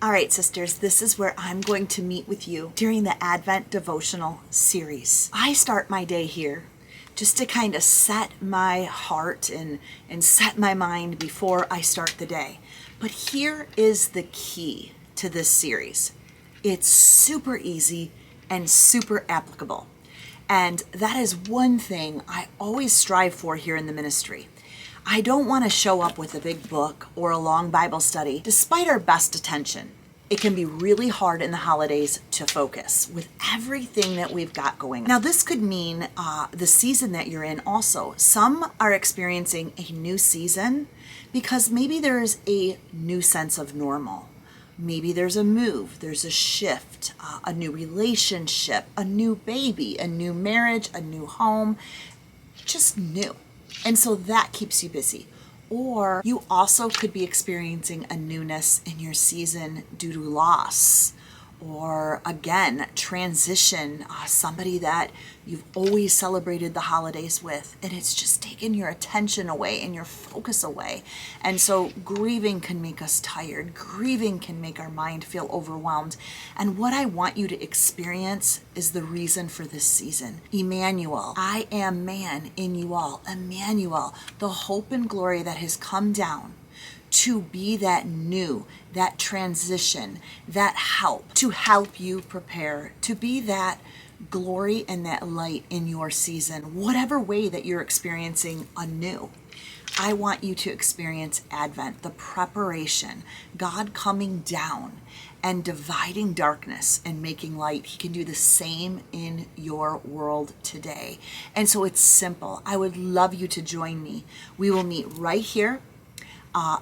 All right, sisters, this is where I'm going to meet with you during the Advent devotional series. I start my day here just to kind of set my heart and set my mind before I start the day. But here is the key to this series. It's super easy and super applicable. And that is one thing I always strive for here in the ministry. I don't want to show up with a big book or a long Bible study, despite our best attention. It can be really hard in the holidays to focus with everything that we've got going on. Now, this could mean the season that you're in also. Some are experiencing a new season because maybe there's a new sense of normal. Maybe there's a move, there's a shift, a new relationship, a new baby, a new marriage, a new home, just new. And so that keeps you busy. Or you also could be experiencing a newness in your season due to loss. Or again, transition, somebody that you've always celebrated the holidays with, and it's just taken your attention away and your focus away. And so grieving can make us tired. Grieving can make our mind feel overwhelmed. And what I want you to experience is the reason for this season. Emmanuel, I am man in you all. Emmanuel, the hope and glory that has come down to be that new, that transition, that help, to help you prepare, to be that glory and that light in your season, whatever way that you're experiencing anew. I want you to experience Advent, the preparation, God coming down and dividing darkness and making light. He can do the same in your world today. And so it's simple. I would love you to join me. We will meet right here.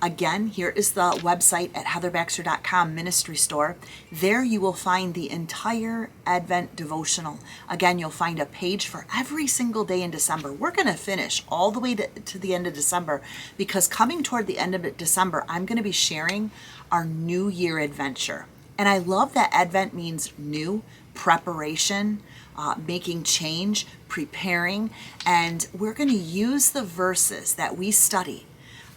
Again, here is the website at heatherbaxter.com ministry store. There you will find the entire Advent devotional. Again, you'll find a page for every single day in December. We're going to finish all the way to the end of December because coming toward the end of December, I'm going to be sharing our New Year adventure. And I love that Advent means new, preparation, making change, preparing. And we're going to use the verses that we study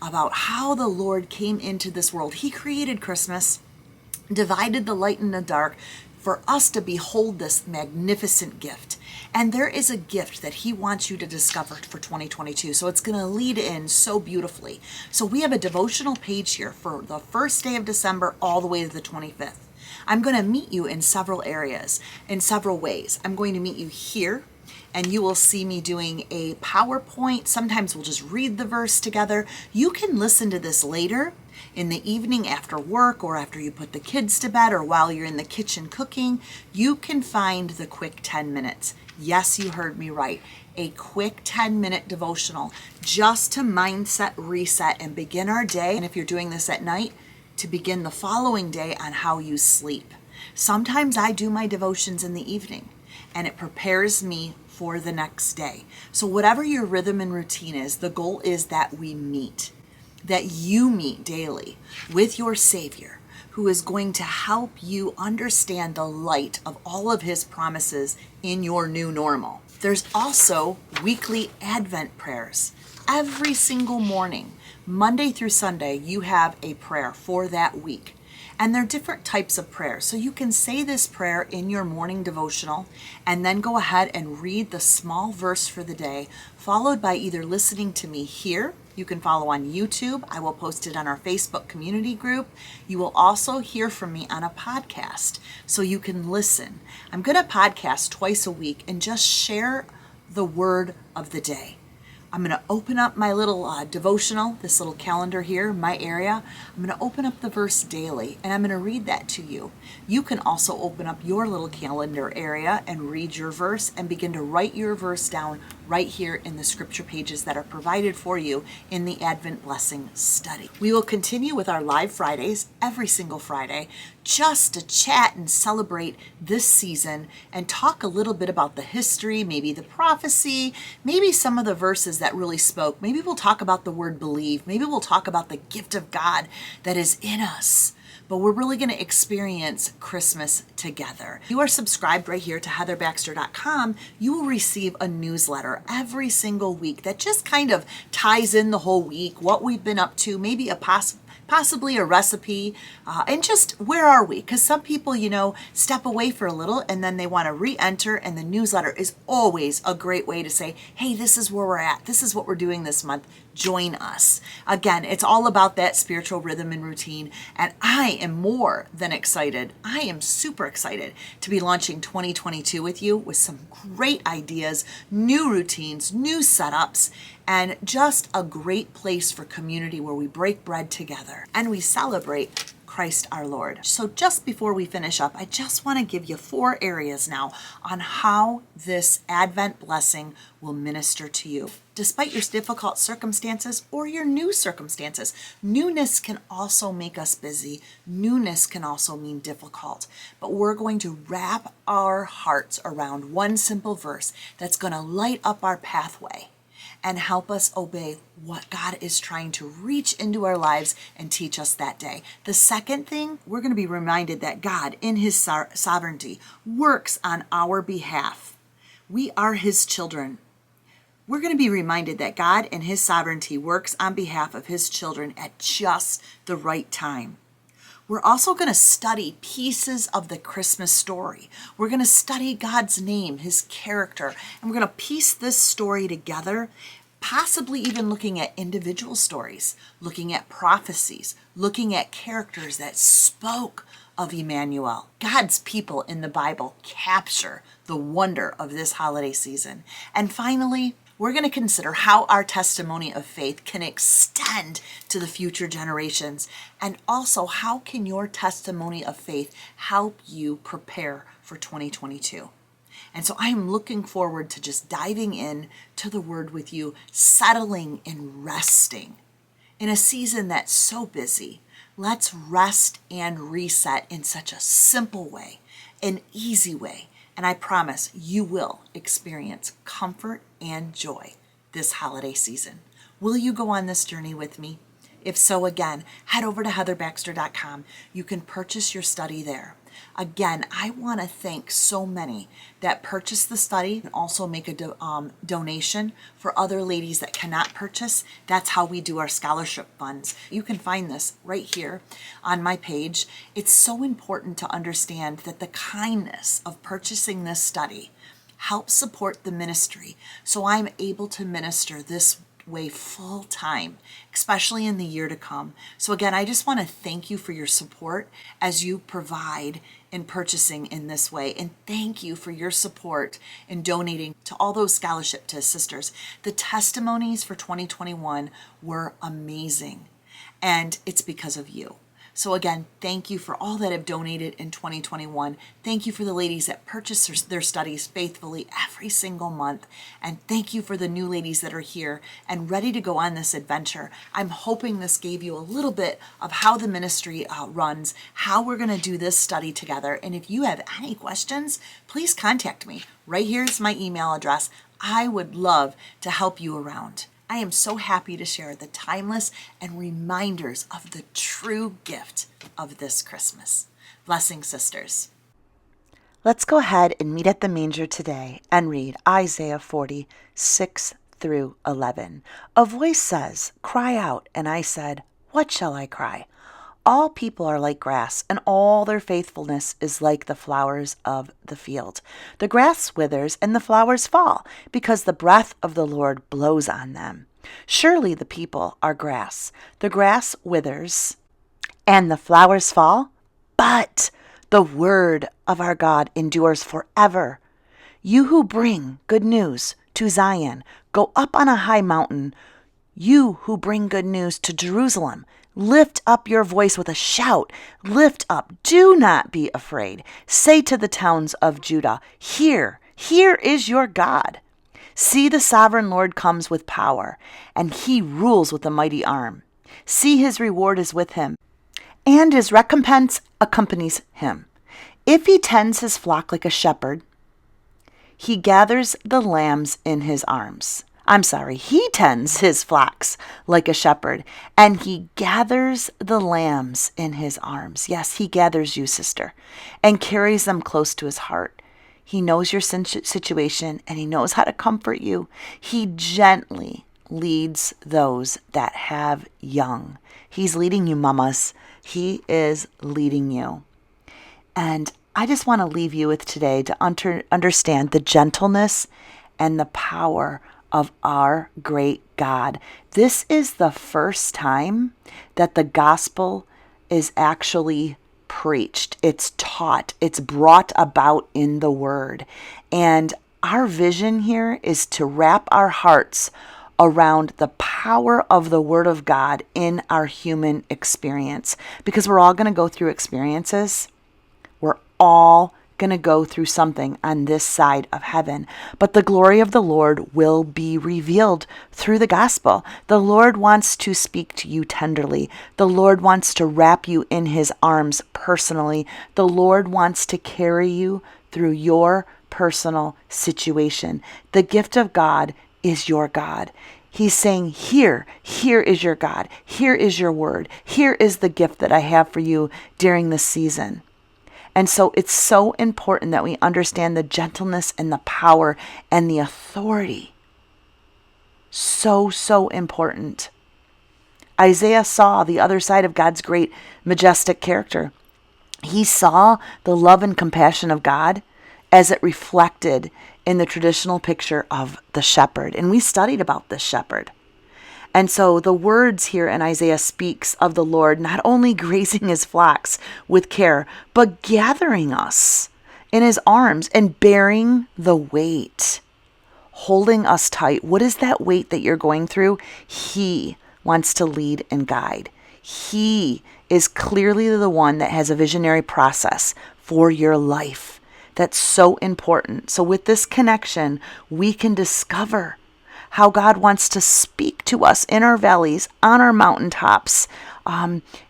about how the Lord came into this world. He created Christmas, divided the light and the dark for us to behold this magnificent gift. And there is a gift that he wants you to discover for 2022. So it's going to lead in so beautifully. So we have a devotional page here for the first day of December all the way to the 25th. I'm going to meet you in several areas, in several ways. I'm going to meet you here, and you will see me doing a PowerPoint. Sometimes we'll just read the verse together. You can listen to this later in the evening after work or after you put the kids to bed or while you're in the kitchen cooking. You can find the quick 10 minutes. Yes, you heard me right. A quick 10-minute devotional just to mindset reset and begin our day. And if you're doing this at night, to begin the following day on how you sleep. Sometimes I do my devotions in the evening, and it prepares me for the next day. So whatever your rhythm and routine is, the goal is that we meet, that you meet daily with your Savior, who is going to help you understand the light of all of his promises in your new normal. There's also weekly Advent prayers. Every single morning, Monday through Sunday, you have a prayer for that week. And there are different types of prayers. So you can say this prayer in your morning devotional and then go ahead and read the small verse for the day, followed by either listening to me here. You can follow on YouTube. I will post it on our Facebook community group. You will also hear from me on a podcast, so you can listen. I'm going to podcast twice a week and just share the word of the day. I'm going to open up my little devotional, this little calendar here, my area. I'm going to open up the verse daily, and I'm going to read that to you. You can also open up your little calendar area and read your verse and begin to write your verse down right here in the scripture pages that are provided for you in the Advent Blessing Study. We will continue with our live Fridays every single Friday just to chat and celebrate this season and talk a little bit about the history, maybe the prophecy, maybe some of the verses that really spoke. Maybe we'll talk about the word believe. Maybe we'll talk about the gift of God that is in us. but we're really going to experience Christmas together. If you are subscribed right here to heatherbaxter.com, you will receive a newsletter every single week that just kind of ties in the whole week, what we've been up to, maybe possibly a recipe, and just where are we? Because some people, step away for a little and then they want to re-enter, and the newsletter is always a great way to say, hey, this is where we're at. This is what we're doing this month. Join us. Again, it's all about that spiritual rhythm and routine, and I am more than excited. I am super excited to be launching 2022 with you with some great ideas, new routines, new setups, and just a great place for community where we break bread together and we celebrate Christ our Lord. So just before we finish up, I just want to give you 4 areas now on how this Advent blessing will minister to you. Despite your difficult circumstances or your new circumstances, newness can also make us busy. Newness can also mean difficult. But we're going to wrap our hearts around one simple verse that's going to light up our pathway and help us obey what God is trying to reach into our lives and teach us that day. The second thing, we're going to be reminded that God, in his sovereignty, works on our behalf. We are his children. We're going to be reminded that God, in his sovereignty, works on behalf of his children at just the right time. We're also going to study pieces of the Christmas story. We're going to study God's name, his character, and we're going to piece this story together, possibly even looking at individual stories, looking at prophecies, looking at characters that spoke of Emmanuel. God's people in the Bible capture the wonder of this holiday season. And finally, we're going to consider how our testimony of faith can extend to the future generations, and also how can your testimony of faith help you prepare for 2022. And so I am looking forward to just diving in to the Word with you, settling and resting in a season that's so busy. Let's rest and reset in such a simple way, an easy way. And I promise you will experience comfort and joy this holiday season. Will you go on this journey with me? If so, again, head over to heatherbaxter.com. You can purchase your study there. Again, I want to thank so many that purchase the study and also make a donation for other ladies that cannot purchase. That's how we do our scholarship funds. You can find this right here on my page. It's so important to understand that the kindness of purchasing this study helps support the ministry, so I'm able to minister this way full time, especially in the year to come. So again, I just want to thank you for your support as you provide in purchasing in this way. And thank you for your support in donating to all those scholarship to sisters. The testimonies for 2021 were amazing, and it's because of you. So again, thank you for all that have donated in 2021. Thank you for the ladies that purchase their studies faithfully every single month. And thank you for the new ladies that are here and ready to go on this adventure. I'm hoping this gave you a little bit of how the ministry runs, how we're going to do this study together. And if you have any questions, please contact me. Right here is my email address. I would love to help you around. I am so happy to share the timeless and reminders of the true gift of this Christmas. Blessings, sisters. Let's go ahead and meet at the manger today and read Isaiah 40:6 through 11. A voice says, "Cry out," and I said, "What shall I cry?" All people are like grass, and all their faithfulness is like the flowers of the field. The grass withers and the flowers fall, because the breath of the Lord blows on them. Surely the people are grass. The grass withers and the flowers fall, but the word of our God endures forever. You who bring good news to Zion, go up on a high mountain. You who bring good news to Jerusalem, lift up your voice with a shout. Lift up. Do not be afraid. Say to the towns of Judah, here is your God. See, the sovereign Lord comes with power, and he rules with a mighty arm. See, his reward is with him, and his recompense accompanies him. If he tends his flock like a shepherd, he gathers the lambs in his arms. He tends his flocks like a shepherd, and he gathers the lambs in his arms. Yes, he gathers you, sister, and carries them close to his heart. He knows your situation, and he knows how to comfort you. He gently leads those that have young. He's leading you, mamas. He is leading you. And I just want to leave you with today to understand the gentleness and the power of our great God. This is the first time that the gospel is actually preached. It's taught. It's brought about in the word. And our vision here is to wrap our hearts around the power of the word of God in our human experience, because we're all going to go through experiences. We're all going to go through something on this side of heaven, but the glory of the Lord will be revealed through the gospel. The Lord wants to speak to you tenderly. The Lord wants to wrap you in his arms personally. The Lord wants to carry you through your personal situation. The gift of God is your God. He's saying, here is your God. Here is your word. Here is the gift that I have for you during this season. And so it's so important that we understand the gentleness and the power and the authority. So important. Isaiah saw the other side of God's great, majestic character. He saw the love and compassion of God as it reflected in the traditional picture of the shepherd. And we studied about this shepherd. And so the words here in Isaiah speaks of the Lord not only grazing his flocks with care, but gathering us in his arms and bearing the weight, holding us tight. What is that weight that you're going through? He wants to lead and guide. He is clearly the one that has a visionary process for your life. That's so important. So with this connection, we can discover how God wants to speak to us in our valleys, on our mountaintops,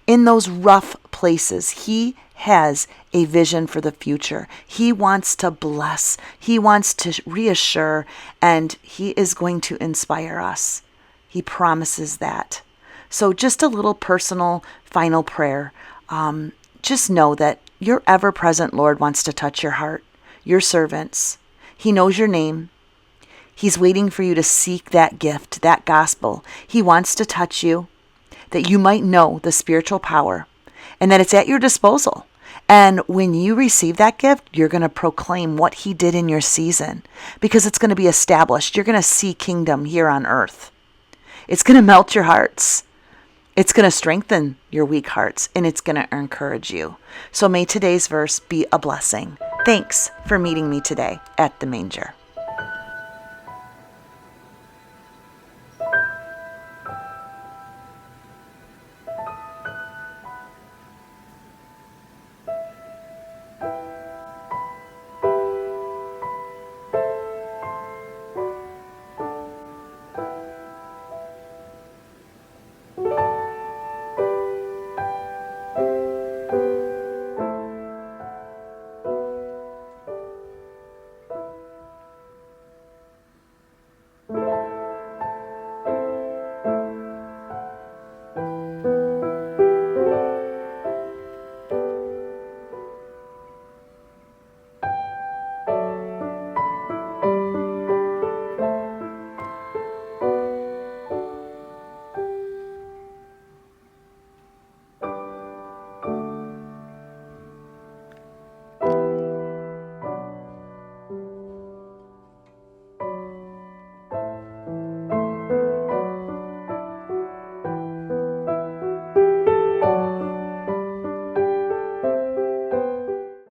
in those rough places. He has a vision for the future. He wants to bless. He wants to reassure, and he is going to inspire us. He promises that. So just a little personal final prayer. Just know that your ever-present Lord wants to touch your heart, your servants. He knows your name. He's waiting for you to seek that gift, that gospel. He wants to touch you, that you might know the spiritual power, and that it's at your disposal. And when you receive that gift, you're going to proclaim what he did in your season, because it's going to be established. You're going to see kingdom here on earth. It's going to melt your hearts. It's going to strengthen your weak hearts, and it's going to encourage you. So may today's verse be a blessing. Thanks for meeting me today at the manger.